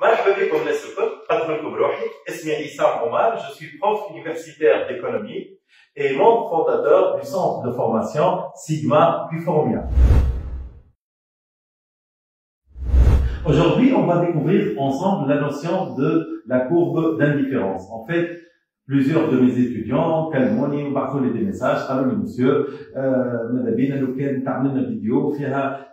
مرحبا بكم الناس الكل، نقدم لكم روحي. اسمي عصام عمر, je suis prof universitaire d'économie et membre fondateur du centre de formation Sigma Puformia. Aujourd'hui, on va découvrir ensemble la notion de la courbe d'indifférence. En fait, plusieurs de mes étudiants كلموني وبعثوا لي des messages, قالوا لي monsieur ماذا بينا لو كان تعمل لنا فيديو فيها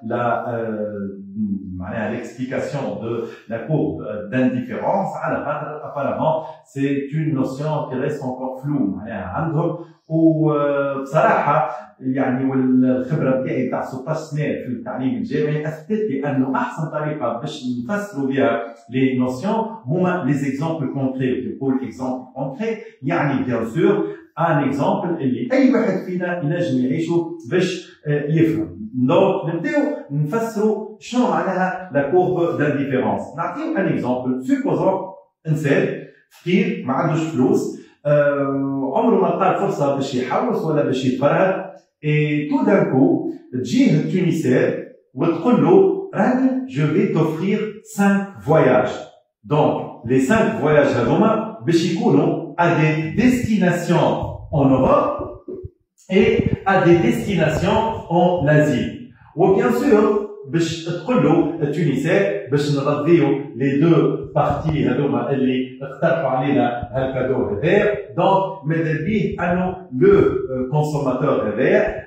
معناها l'explication de la courbe d'indifférence على خاطر apparemment c'est une notion qui reste encore floue معناها عندهم. وبصراحه يعني والخبره نتاعي تاع 16 سنه في التعليم الجامعي اثبتت لي انه احسن طريقه باش نفسروا بها لي نوسيون هما لي زيكزامبل كونكري. نقول اكزامبل كونكري يعني بيان سور ان اكزامبل اللي اي واحد فينا ينجم يعيشه باش يفهم. دونك نبداو نفسروا شنو معناها لا كورب دانديفيرونس. نعطيو ان اكزامبل. سوبوزون انسان فقير ما عندوش فلوس, عمره ما لقى فرصه باش يحوس ولا باش يتفرهد, اي تو دان كو تجيه التونسير وتقول له راني جو في توفرير 5 فواياج. دونك لي 5 فواياج هذوما باش يكونوا à des destinations en Europe et à des destinations en Asie. Ou bien sûr باش تقول له التونسي باش نرضيو لي دو بارتي هذوما اللي اقترحوا علينا هالكادو هذايا. دونك ماذا بيه انه لو كونسوماتور هذايا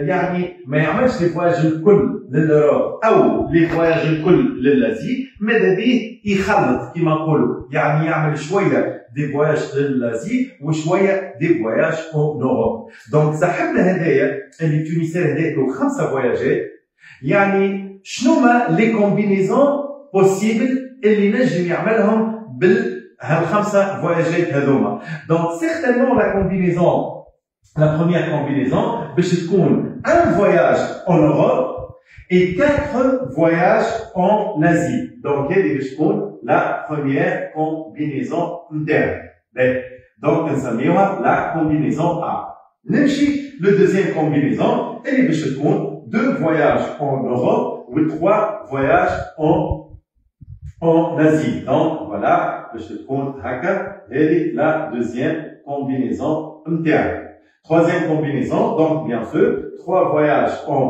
يعني ما يعملش لي فواياج الكل للأوروب او لي فواياج الكل للازي, ماذا بيه يخلط كيما نقولوا, يعني يعمل شويه دي فواياج للازي وشويه دي فواياج او اوروب. دونك صاحبنا هذايا اللي التونسي هذاك 5 فواياجات, يعني شنو ما لي كومبينيزون بوسيبل اللي نجم يعملهم هالخمسه فواياجات هذوما. دونك سيغتانمون لا كومبينيزون, لا بروميير كومبينيزون باش تكون ان فواياج اون اوروب اي 4 فواياج اون ازي. دونك هذه باش تكون لا بروميير كومبينيزون نتاعنا. دونك نسميوها لا كومبينيزون ا. نمشي لو دوزيام كومبينيزون اللي باش تكون 2 voyages en Europe ou 3 voyages en Asie. Donc voilà, je te compte la deuxième combinaison interne. Troisième combinaison, donc bien sûr 3 voyages en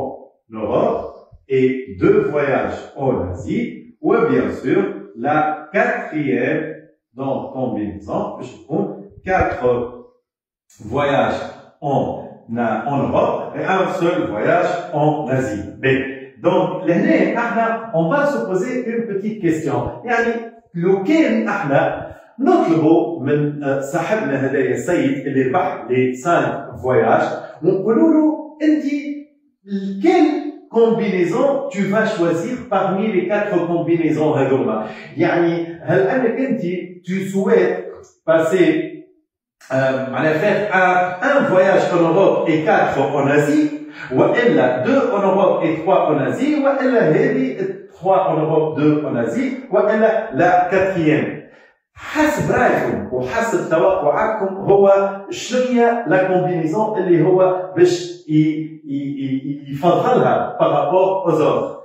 Europe et 2 voyages en Asie. Ou bien sûr la quatrième donc combinaison, je te compte 4 voyages en Europe et un seul voyage en Asie. Donc, on va se poser une petite question. يعني لو كان احنا نطلبوا من صاحبنا هذايا السيد اللي ربح لي 5 فواياج ونقولوا له انت quelle combinaison tu vas choisir parmi les 4 combinaisons هذوما. يعني هل انك انت tu souhaites passer à faire un voyage en Europe et 4 en Asie, ou elle 2 en Europe et 3 en Asie, ou elle 3 en Europe, 2 en Asie, ou elle la 4e. حسب رايكم وحسب توقعاتكم هو شنو هي لا كومبينيزون اللي هو باش يفضلها par rapport aux autres.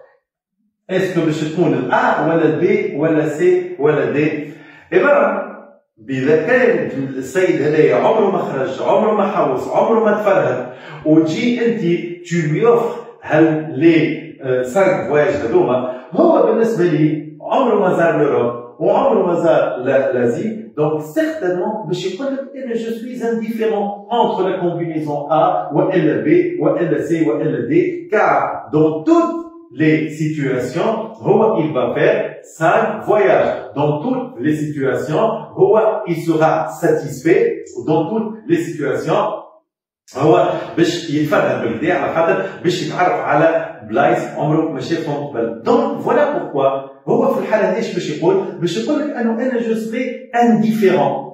est-ce que باش تكون الA ولا الB ولا C ولا D؟ إذا كان السيد هذايا عمره ما خرج, عمره ما حوس, عمره ما تفرهد, وتجي انت تلويوفر لي 5 فواياج هذوما, هو بالنسبه لي عمره ما زار لوروب وعمره ما زار لازي. دونك سيغتانمون باش يقول لك انا جو سوي انديفيرون انتر لا كومبينيزون A والا B والا C والا D, car dans toutes les situations, il va faire 5 voyages. Dans toutes les situations, il sera satisfait. Dans toutes les situations, باش يتفرهد بالكدا على خاطر باش يتعرف على بلايص عمره ما شافهم قبل. دونك فوالا بوركوا هو في الحاله هذه باش يقول لك انه انا جو سري indifférent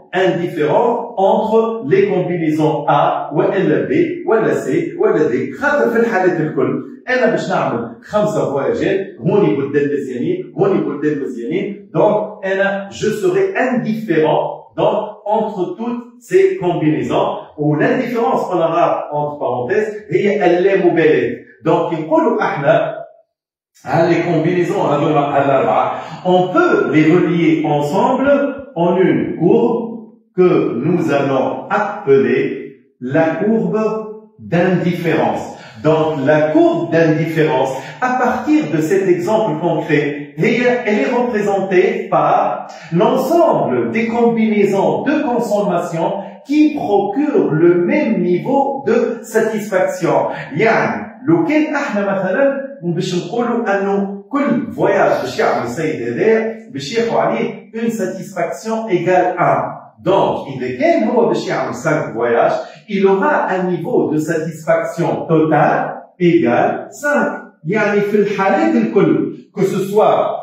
entre les combinaisons A ولا B ولا C ولا D. خاطر في الحالات الكل انا باش نعمل 5 فواياجات, هوني قدام مزيانين هوني قدام مزيانين. دونك انا جو سوري indifférent donc entre toutes ces combinaisons. ou l'indifférence en arabe entre parenthèses هي اللامبالاة. دونك نقولوا احنا les combinaisons on peut les relier ensemble en une courbe que nous allons appeler la courbe d'indifférence. Donc, la courbe d'indifférence, à partir de cet exemple concret, elle est représentée par l'ensemble des combinaisons de consommation qui procurent le même niveau de satisfaction. يعني لو كان احنا مثلا باش نقولوا انه كل فواياج باش يعمل السيد هذا باش ياخذ عليه une satisfaction égale 1. Donc, إذا كان هو باش يعمل 5 voyages, il aura un niveau de satisfaction totale égal 5. يعني في الحالات الكل, que ce soit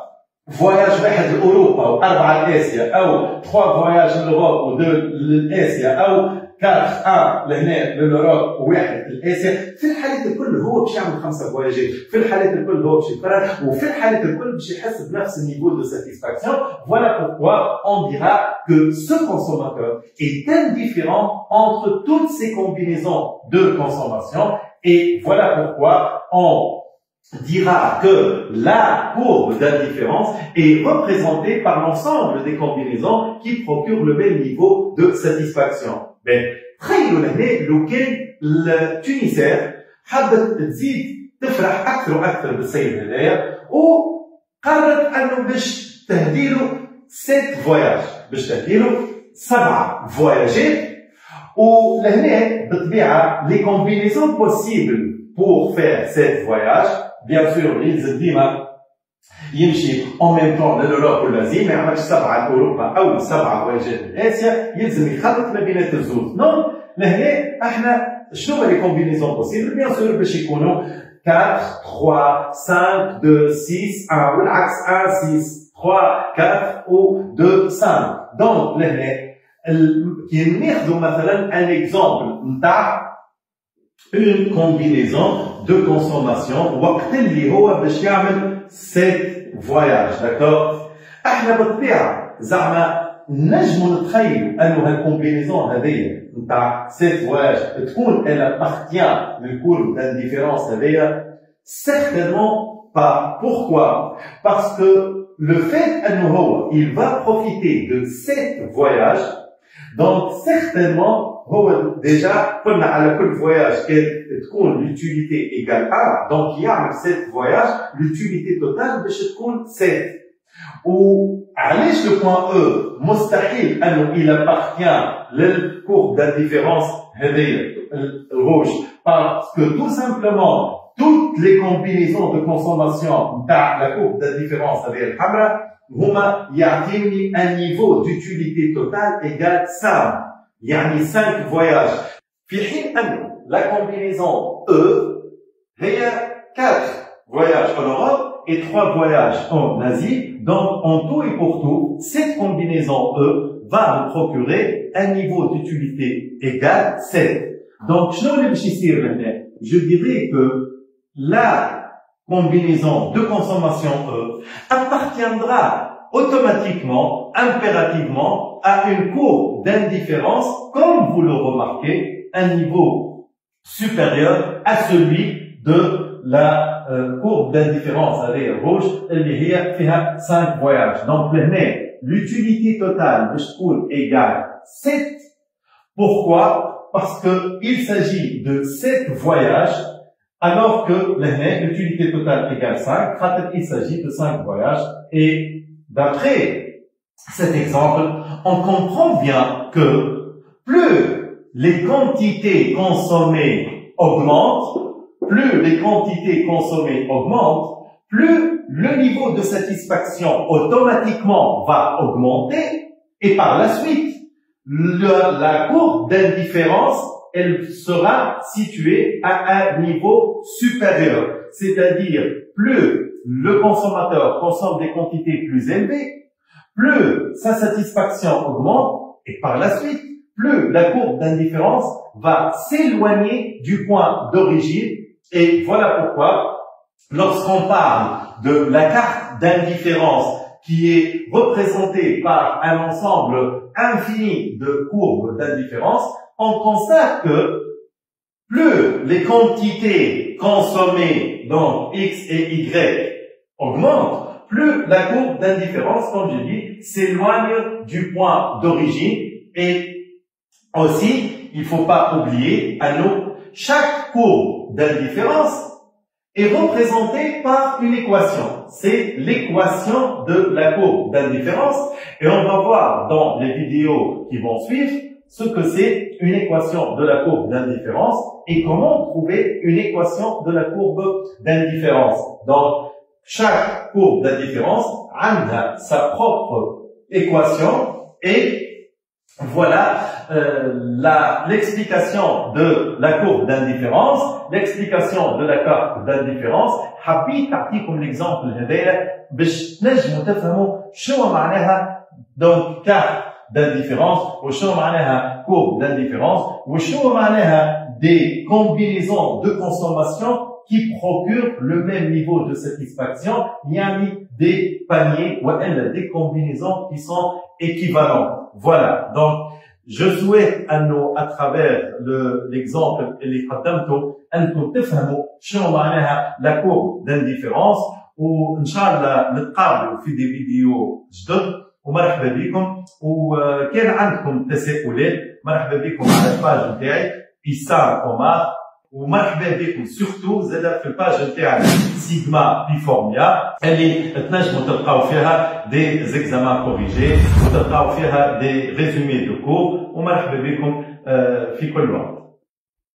voyage واحد لأوروبا أو 4 لآسيا أو 3 voyages للأوروب و 2 لآسيا أو 4 لهنا للأوروب وواحد لآسيا, في الحالات الكل هو باش يعمل 5 فواياجات, في الحالات الكل هو باش يتفرج, وفي الحالات الكل باش يحس بنفس النيفو de satisfaction. Voilà pourquoi on dira que ce consommateur est indifférent entre toutes ces combinaisons de consommation, et voilà pourquoi on dira que la courbe d'indifférence est représentée par l'ensemble des combinaisons qui procurent le même niveau de satisfaction. Ben, تخيلوا لهنا لو كان التونسير حبت تزيد تفرح اكثر واكثر بالسيد هذايا وقررت انه باش تهديله 7 فواياج, باش تهديله 7 فواياجات, ولهنا بالطبيعه les combinaisons possibles pour faire 7 voyages, bien sûr يلزم ديما يمشي en même temps للأوروب والآسيا, ما يعملش 7 لأوروبا أو 7 فواياجات لآسيا, يلزم يخلط ما بين الزوز. نون, لهنا احنا شنو هما لي كومبينيزون بوسيبل؟ بيان سور باش يكونوا 4 3 5 2 6 1 والعكس 1 6 3 4 و 2 5. دونك لهنا كي ناخذوا مثلا ان اكزومبل نتاع une combinaison de consommation وقت اللي هو باش يعمل 7 voyages, d'accord. احنا بالطبيعه زعما نجموا نتخيلوا انه هالكومبينيزون هذيا نتاع 7 voyages تكون elle appartient للكورب d'indifférence هذيا. certainement pas. Pourquoi? Parce que le fait انه هو il va profiter de 7 voyages, donc certainement هو déjà قلنا على كل فواياج تكون l'utilité égale 1, donc يعمل 7 voyages, l'utilité totale باش تكون 7. وعلاش le point E مستحيل انه il appartient للcourbe d'indifférence هذيا الروج؟ parce que tout simplement toutes les combinaisons de consommation نتاع la courbe d'indifférence هذيا الحمراء هما يعطيني un niveau d'utilité totale égale 5. يعني 5 voyages, في حين أن la combinaison E هي 4 voyages en Europe et 3 voyages en Asie. Donc, en tout et pour tout, cette combinaison E va me procurer un niveau d'utilité égal 7. Donc, je dirais que la combinaison de consommation E appartiendra automatiquement, impérativement, à une courbe d'indifférence, comme vous le remarquez, un niveau supérieur à celui de la courbe d'indifférence avec rouge, اللي هي فيها 5 voyages. Donc, l'utilité totale de تكون égale 7. Pourquoi? Parce que il s'agit de 7 voyages, alors que l'utilité totale égale 5, il s'agit de 5 voyages. Et d'après cet exemple, on comprend bien que plus les quantités consommées augmentent, plus le niveau de satisfaction automatiquement va augmenter, et par la suite, la courbe d'indifférence, elle sera située à un niveau supérieur. C'est-à-dire, plus le consommateur consomme des quantités plus élevées, plus sa satisfaction augmente, et par la suite, plus la courbe d'indifférence va s'éloigner du point d'origine. Et voilà pourquoi, lorsqu'on parle de la carte d'indifférence qui est représentée par un ensemble infini de courbes d'indifférence, on constate que plus les quantités consommées, donc X et Y, augmente, plus la courbe d'indifférence, comme je dis, s'éloigne du point d'origine. Et aussi, il ne faut pas oublier, chaque courbe d'indifférence est représentée par une équation. C'est l'équation de la courbe d'indifférence. Et on va voir dans les vidéos qui vont suivre ce que c'est une équation de la courbe d'indifférence et comment trouver une équation de la courbe d'indifférence. Donc, chaque courbe d'indifférence a sa propre équation et voilà l'explication de la courbe d'indifférence, l'explication de la courbe d'indifférence. حبيت أعطيكم l'exemple هذايا باش تنجموا تفهموا شنو معناها donc carte d'indifférence وشنو معناها courbe d'indifférence وشنو معناها des combinaisons de consommation qui procurent le même niveau de satisfaction, yani des paniers ou des combinaisons qui sont équivalentes. Voilà. Donc, je souhaite à travers l'exemple اللي قدمته أنكم تفهموا شنو معناها la courbe d'indifférence وإن شاء الله نتقابلوا في دي فيديو جدد ومرحبا بكم وكان عندكم تساؤلات مرحبا بكم على الباج نتاعي إيسام عمر ومرحبا بكم سورتو زاد في الباج نتاعي سيجما بيفورميا اللي تنجموا تلقاو فيها دي زيكزامان كوريجي وتلقاو فيها دي ريزومي دو كور ومرحبا بكم في كل وقت.